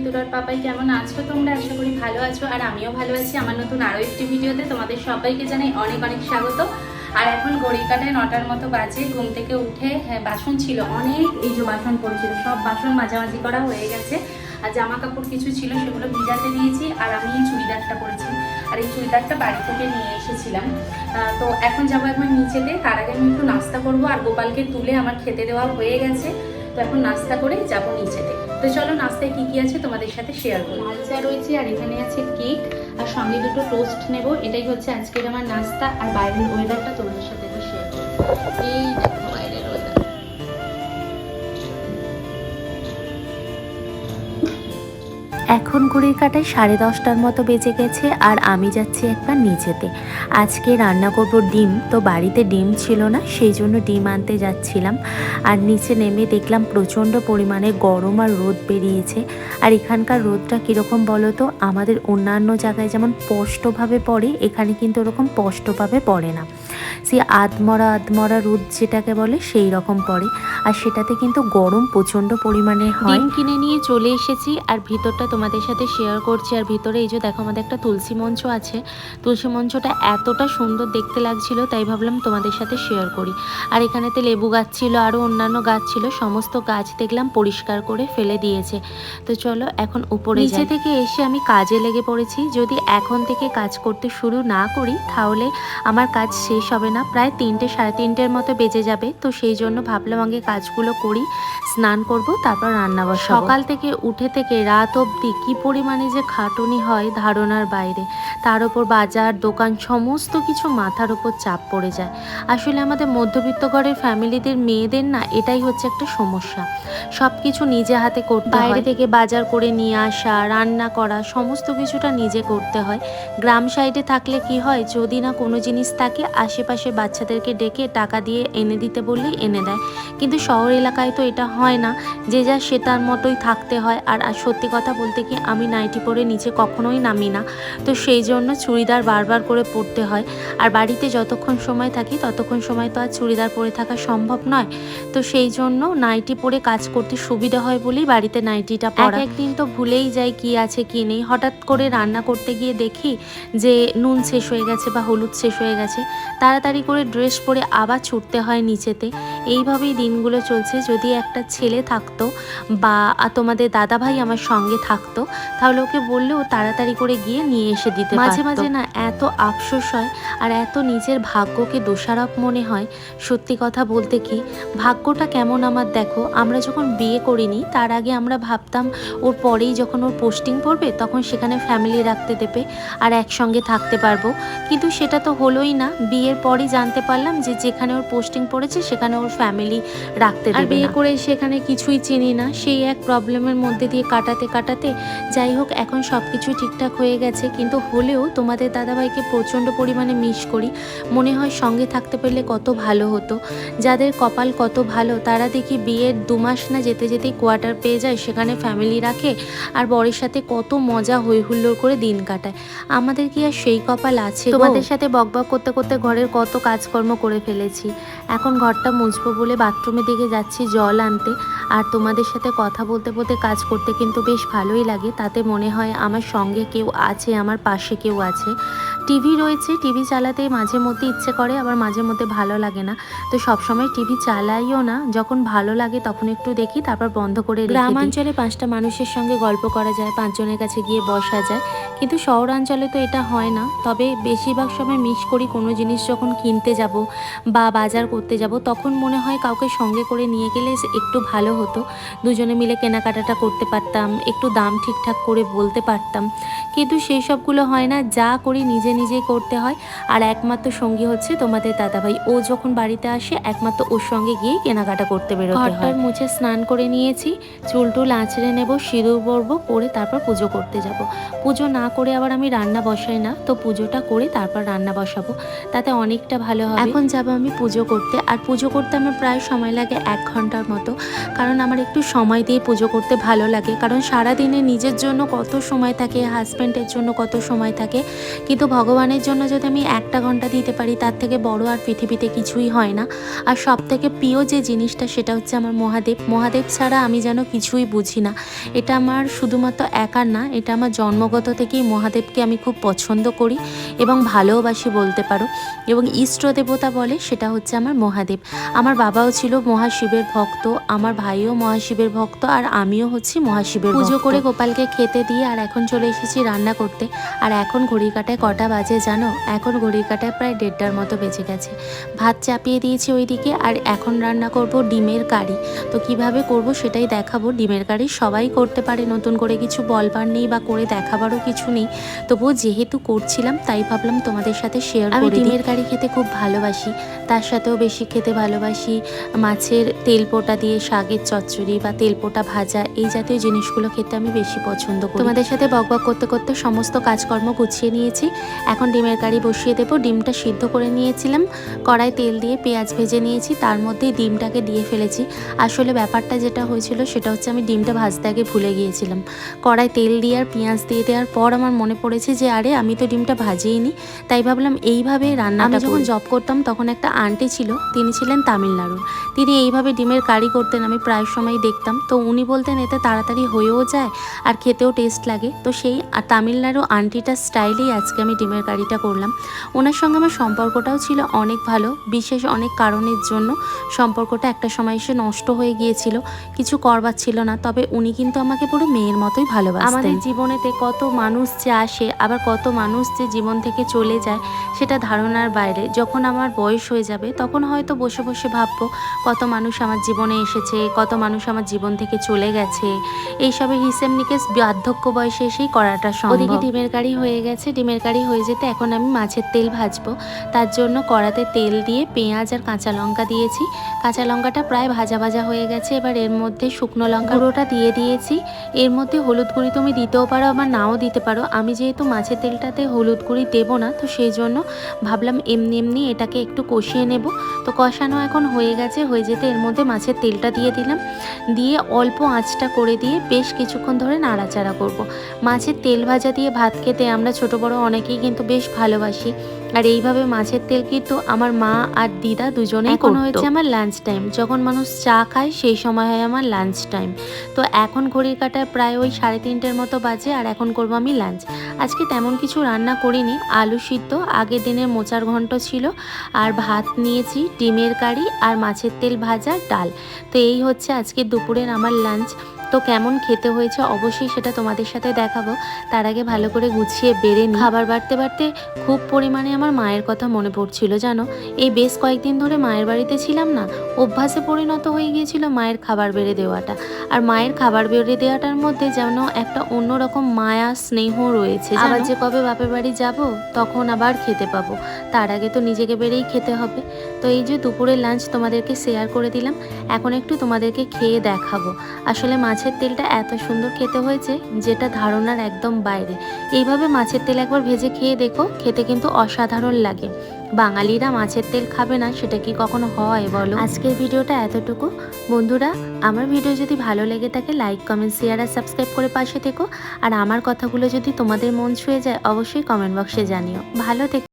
মিতুলার পাপাই, কেমন আছো তোমরা? আশা করি ভালো আছো, আর আমিও ভালো আছি। আমার নতুন আরও একটি ভিডিওতে তোমাদের সবাইকে জানাই অনেক অনেক স্বাগত। আর এখন ঘড়ির কাটায় 9টার মতো বাজে। ঘুম থেকে উঠে বাসন ছিল অনেক, এই যে বাসন পড়েছিল, সব বাসন মাঝামাঝি করা হয়ে গেছে। আর জামা কাপড় কিছু ছিল সেগুলো ভিজাতে দিয়েছি। আর আমি এই চুড়িদারটা পরেছি, আর এই চুড়িদারটা বাড়ি থেকে নিয়ে এসেছিলাম। তো এখন যাবো একবার নিচেতে। তার আগে আমি একটু নাস্তা করবো, আর গোপালকে তুলে আমার খেতে দেওয়া হয়ে গেছে। তো এখন নাস্তা করে যাবো নিচেতে। তো চলো নাস্তায় কি কি আছে তোমাদের সাথে শেয়ার করি। লাল চা রয়েছে, আর এখানে আছে কেক, আর সঙ্গে দুটো টোস্ট নেব। এটাই হচ্ছে আজকের আমার নাস্তা। আর বাইরের ওয়েদারটা তোমাদের সাথে শেয়ার করি। এই দেখো বাইরের ওয়েদার। এখন ঘড়ির কাটায় 10:30টার মতো বেজে গেছে, আর আমি যাচ্ছি একবার নিচেতে। আজকে রান্না করব ডিম। তো বাড়িতে ডিম ছিল না, সেই জন্য ডিম আনতে যাচ্ছিলাম। আর নিচে নেমে দেখলাম প্রচণ্ড পরিমাণে গরম আর রোদ বেরিয়েছে। আর এখানকার রোদটা কীরকম বলো তো, আমাদের অন্যান্য জায়গায় যেমন স্পষ্টভাবে পড়ে, এখানে কিন্তু ওরকম স্পষ্টভাবে পড়ে না। সে আধমরা রোদ যেটাকে বলে সেই রকম পড়ে। আর সেটাতে কিন্তু গরম প্রচণ্ড পরিমাণে হয়। ডিম কিনে নিয়ে চলে এসেছি, আর ভিতরটা তোমাদের সাথে শেয়ার করছি। আর ভিতরে এই যে দেখো আমাদের একটা তুলসী মঞ্চ আছে। তুলসী মঞ্চটা এতটা সুন্দর দেখতে লাগছিল, তাই ভাবলাম তোমাদের সাথে শেয়ার করি। আর এখানেতে লেবু গাছ ছিল, আরও অন্যান্য গাছ ছিল। সমস্ত গাছ দেখলাম পরিষ্কার করে ফেলে দিয়েছে। তো চলো এখন উপরে নিচে থেকে এসে আমি কাজে লেগে পড়েছি। যদি এখন থেকে কাজ করতে শুরু না করি তাহলে আমার কাজ শেষ হবে না। প্রায় 3টে সাড়ে 3টের মতো বেজে যাবে। তো সেই জন্য ভাবলাম আগে কাজগুলো করি, স্নান করব, তারপর রান্না বসাবো। সকাল থেকে উঠে থেকে রাত অবধি কি পরিমাণে যে খাটুনি হয় ধারণার বাইরে। তার উপর বাজার দোকান সমস্ত কিছু মাথার উপর চাপ পড়ে যায়। আসলে আমাদের মধ্যবিত্ত ঘরের ফ্যামিলিদের মেয়েদের না এটাই হচ্ছে একটা সমস্যা। সব কিছু নিজে হাতে করতে হয়। বাইরে থেকে বাজার করে নিয়ে আসা, রান্না করা, সমস্ত কিছুটা নিজে করতে হয়। গ্রাম সাইডে থাকলে কি হয়, যদি না কোনো জিনিস থাকে আশেপাশে বাচ্চাদেরকে ডেকে টাকা দিয়ে এনে দিতে বললেই এনে দেয়। কিন্তু শহর এলাকায় তো এটা হয় না, যে যা সেটার মতোই থাকতে হয়। আর সত্যি কথা বলতে কি, আমি নাইটি পরে নিচে কখনোই নামি না। তো সেই জন্য চুড়িদার বারবার করে পরতে হয়। আর বাড়িতে যতক্ষণ সময় থাকি ততক্ষণ সময় তো আর চুড়িদার পরে থাকা সম্ভব নয়। তো সেই জন্য নাইটি পরে কাজ করতে সুবিধা হয় বলেই বাড়িতে নাইটিটা পরা। একদিন তো ভুলেই যাই কি আছে কি নেই। হঠাৎ করে রান্না করতে গিয়ে দেখি যে নুন শেষ হয়ে গেছে বা হলুদ শেষ হয়ে গেছে। তাড়াতাড়ি করে ড্রেস পরে আবার ছুটতে হয় নিচেতে। এইভাবেই দিনগুলো চলছে। যদি একটা ছেলে থাকতো বা তোমাদের দাদাভাই আমার সঙ্গে থাকতো, তাহলে ওকে বললেও তাড়াতাড়ি করে গিয়ে নিয়ে এসে দিতে পারতো। মাঝে মাঝে না এত আফসোস হয়, আর এত নিজের ভাগ্যকে দোষারোপ মনে হয়। সত্যি কথা বলতে কি, ভাগ্যটা কেমন আমার দেখো, আমরা যখন বিয়ে করিনি তার আগে আমরা ভাবতাম ওর পরেই যখন ওর পোস্টিং পড়বে তখন সেখানে ফ্যামিলি রাখতে দেবে আর একসঙ্গে থাকতে পারবো। কিন্তু সেটা তো হলোই না। বিয়ের পরই জানতে পারলাম যে যেখানে ওর পোস্টিং পড়েছে সেখানে ওর ফ্যামিলি রাখতে দেবে না। আর বিয়ে করে সেখানে কিছুই চিনি না, সেই এক প্রবলেমের মধ্যে দিয়ে কাটাতে কাটাতে যাই হোক এখন সব কিছু ঠিকঠাক হয়ে গেছে। কিন্তু হলেও তোমাদের দাদাভাইকে প্রচণ্ড পরিমাণে মিস করি। মনে হয় সঙ্গে থাকতে পারলে কত ভালো হতো। যাদের কপাল কত ভালো, তারা দেখি বিয়ের 2 মাস না যেতে যেতেই কোয়ার্টার পেয়ে যায়, সেখানে ফ্যামিলি রাখে আর বরের সাথে কত মজা হই হুল্লোড় করে দিন কাটায়। আমাদের কি আর সেই কপাল আছে? তোমাদের সাথে বকবক করতে করতে ঘরের কত কাজকর্ম করে ফেলেছি। এখন ঘরটা মুছবো বলে বাথরুমের দিকে যাচ্ছি জল আনতে। আর তোমাদের সাথে কথা বলতে বলতে কাজ করতে কিন্তু বেশ ভালোই লাগে। তাতে মনে হয় আমার সঙ্গে কেউ আছে, আমার পাশে কেউ আছে। টিভি রয়েছে, টিভি চালাতেই মাঝে মধ্যে ইচ্ছে করে, আবার মাঝে মধ্যে ভালো লাগে না। তো সবসময় টিভি চালাইও না, যখন ভালো লাগে তখন একটু দেখি, তারপর বন্ধ করে রেখে দিই। গ্রামাঞ্চলে 5টা মানুষের সঙ্গে গল্প করা যায়, 5 জনের কাছে গিয়ে বসা যায়, কিন্তু শহরাঞ্চলে তো এটা হয় না। তবে বেশিরভাগ সময় মিস করি কোনো জিনিস যখন কিনতে যাব বা বাজার করতে যাব, তখন মনে হয় কাউকে সঙ্গে করে নিয়ে গেলে একটু ভালো হতো। দুজনে মিলে কেনাকাটাটা করতে পারতাম, একটু দাম ঠিকঠাক করে বলতে পারতাম। কিন্তু সেই সবগুলো হয় না, যা করি নিজে নিজেই করতে হয়। আর একমাত্র সঙ্গী হচ্ছে তোমাদের দাদাভাই। ও যখন বাড়িতে আসে একমাত্র ওর সঙ্গে গিয়েই কেনাকাটা করতে বেরোতে হয়। ঘরটার মুছে স্নান করে নিয়েছি, চুল টুল আঁচড়ে নেব, সিঁদুর পরবো, করে তারপর পুজো করতে যাব। পুজো না করে আবার আমি রান্না বসাই না, তো পুজোটা করে তারপর রান্না বসাবো, তাতে অনেকটা ভালো হবে। এখন যাবো আমি পুজো করতে। আর পুজো করতে আমার প্রায় সময় লাগে 1 ঘন্টার মতো, কারণ আমার একটু সময় দিয়ে পুজো করতে ভালো লাগে। কারণ সারাদিনে নিজের জন্য কত সময় থাকে, হাজব্যান্ডের জন্য কত সময় থাকে, কিন্তু ভগবানের জন্য যদি আমি 1টা ঘন্টা দিতে পারি তার থেকে বড় আর পৃথিবীতে কিছুই হয় না। আর সব থেকে প্রিয় যে জিনিসটা সেটা হচ্ছে আমার মহাদেব। মহাদেব ছাড়া আমি যেন কিছুই বুঝি না। এটা আমার শুধুমাত্র একার না, এটা আমার জন্মগত থেকেই মহাদেবকে আমি খুব পছন্দ করি এবং ভালোবাসি বলতে পারো। এবং ইষ্ট দেবতা বলে সেটা হচ্ছে আমার মহাদেব। আমার বাবাও ছিল মহাশিবের ভক্ত, আমার ভাইও মহাশিবের ভক্ত, আর আমিও হচ্ছি মহাশিবের ভক্ত। পুজো করে গোপালকে খেতে দিয়ে আর এখন চলে এসেছি রান্না করতে। আর এখন ঘড়ি কাটায় কটা বাজে জানো? এখন ঘড়ি কাটায় প্রায় 1:30টার মতো বেজে গেছে। ভাত চাপিয়ে দিয়েছি ওইদিকে, আর এখন রান্না করব ডিমের কারি। তো কিভাবে করব সেটাই দেখাবো। ডিমের কারি সবাই করতে পারে, নতুন করে কিছু বলবার নেই বা করে দেখাবারও কিছু নেই। তবুও যেহেতু করছিলাম তাই ভাবলাম তোমাদের সাথে শেয়ার করি। আমি ডিমের কারি খেতে খুব ভালোবাসি, তার সাথেও বেশি খেতে ভালোবাসি মাছের তেলপোটা দিয়ে শাকের চচ্চড়ি বা তেলপোটা ভাজা, এই জাতীয় জিনিসগুলো খেতে আমি বেশি পছন্দ করি। তোমাদের সাথে বকবক করতে করতে সমস্ত কাজকর্ম গুছিয়ে নিয়েছি। এখন ডিমের কারি বসিয়ে দেবো। ডিমটা সিদ্ধ করে নিয়েছিলাম, কড়াই তেল দিয়ে পেঁয়াজ ভেজে নিয়েছি, তার মধ্যেই ডিমটাকে দিয়ে ফেলেছি। আসলে ব্যাপারটা যেটা হয়েছিল সেটা হচ্ছে আমি ডিমটা ভাজতে আগে ভুলে গিয়েছিলাম। কড়াই তেল দিয়ে আর পেঁয়াজ দিয়ে দেওয়ার পর আমার মনে পড়েছে যে আরে আমি তো ডিমটা ভাজিইনি। তাই ভাবলাম এইভাবে রান্নাটা। যখন জব করতাম তখন একটা আন্টি ছিল, তিনি ছিলেন তামিলনাড়ুর। তিনি এইভাবে ডিমের কারি করতেন, আমি প্রায় সময় দেখতাম। তো উনি বলতেন এতে তাড়াতাড়ি হয়েও যায় আর খেতেও টেস্ট লাগে। তো সেই তামিলনাড়ু আন্টিটার স্টাইলেই আজকে আমি ডিমের কারিটা করলাম। ওনার সঙ্গে আমার সম্পর্কটাও ছিল অনেক ভালো, বিশেষ অনেক কারণের জন্য সম্পর্কটা একটা সময় এসে নষ্ট হয়ে গিয়েছিল, কিছু করবার ছিল না। তবে উনি কিন্তু আমাকে পুরো মেয়ের মতোই ভালোবাসতেন। আমাদের জীবনেতে কত মানুষ যে আসে, আবার কত মানুষ যে জীবন থেকে চলে যায় সেটা ধারণার বাইরে। যখন আমার বয়স হয়ে যাবে তখন হয়তো বসে বসে ভাববো কত মানুষ আমার জীবনে এসেছে, কত মানুষ আমার জীবন থেকে চলে গেছে। এইসবের হিসেব নিকেশ বার্ধক্য বয়সে এসেই করাটা সম্ভব। ওদিকে ডিমের কারি হয়ে গেছে। ডিমের কারি হয়ে যেতে এখন আমি মাছের তেল ভাজবো। তার জন্য কড়াতে তেল দিয়ে পেঁয়াজ আর কাঁচা লঙ্কা দিয়েছি। কাঁচা লঙ্কাটা প্রায় ভাজা ভাজা হয়ে গেছে। এবার এর মধ্যে শুকনো লঙ্কা গুঁড়োটা দিয়ে দিয়েছি। এর মধ্যে হলুদ গুঁড়ি তুমি দিতেও পারো আবার নাও দিতে পারো। আমি যেহেতু মাছের তেলটাতে হলুদ গুঁড়ি দেবো না, তো সেই জন্য ভাবলাম এমনি এমনি এটাকে একটু কষিয়ে নেব। তো কষানো এখন হয়ে গেছে। হয়ে যেতে এর মধ্যে মাছের তেলটা দিয়ে দিলাম, দিয়ে অল্প আঁচটা করে দিয়ে বেশ কিছুক্ষণ ধরে নাড়াচাড়া করব। মাছের তেল ভাজা দিয়ে ভাত খেতে আমরা ছোট বড় অনেকেই কিন্তু বেশ ভালোবাসি। আর এইভাবে মাছের তেল কিন্তু আমার মা আর দিদা দুজনেই করতো। এখন হয়েছে আমার লাঞ্চ টাইম। যখন মানুষ চা খায় সেই সময় হয় আমার লাঞ্চ টাইম। তো এখন ঘড়ির কাঁটায় প্রায় ওই 3:30টার মতো বাজে, আর এখন করবো আমি লাঞ্চ। আজকে তেমন কিছু রান্না করিনি, আলু সিদ্ধ, আগের দিনের মোচার ঘন্ট ছিল, আর ভাত নিয়েছি, ডিমের কারি আর মাছের তেল ভাজা, ডাল। তো এই হচ্ছে আজকে দুপুরের আমার লাঞ্চ। তো কেমন খেতে হয়েছে অবশ্যই সেটা তোমাদের সাথে দেখাবো। তার আগে ভালো করে গুছিয়ে বেড়ে নিই। খাবার বাড়তে বাড়তে খুব পরিমাণে আমার মায়ের কথা মনে পড়ছিল জানো। এই বেশ কয়েকদিন ধরে মায়ের বাড়িতে ছিলাম না, অভ্যাসে পরিণত হয়ে গিয়েছিল মায়ের খাবার বেড়ে দেওয়াটা। আর মায়ের খাবার বেড়ে দেওয়াটার মধ্যে যেন একটা অন্যরকম মায়া স্নেহ রয়েছে। আবার যে কবে বাপের বাড়ি যাব তখন আবার খেতে পাবো, তার আগে তো নিজেকে বেড়েই খেতে হবে। তো এই যে দুপুরের লাঞ্চ তোমাদেরকে শেয়ার করে দিলাম। এখন একটু তোমাদেরকে খেয়ে দেখাবো। আসলে মাছের তেলটা এত সুন্দর খেতে হয়েছে যেটা ধারণার একদম বাইরে। এইভাবে মাছের তেল একবার ভেজে খেয়ে দেখো, খেতে কিন্তু অসাধারণ লাগে। বাঙালিরা মাছের তেল খাবে না সেটা কি কখনো হয় বলো? আজকের ভিডিওটা এতটুকু। বন্ধুরা, আমার ভিডিও যদি ভালো লেগে থাকে লাইক, কমেন্ট, শেয়ার আর সাবস্ক্রাইব করে পাশে থেকো। আর আমার কথাগুলো যদি তোমাদের মন ছুঁয়ে যায় অবশ্যই কমেন্ট বক্সে জানিও। ভালো থেকো।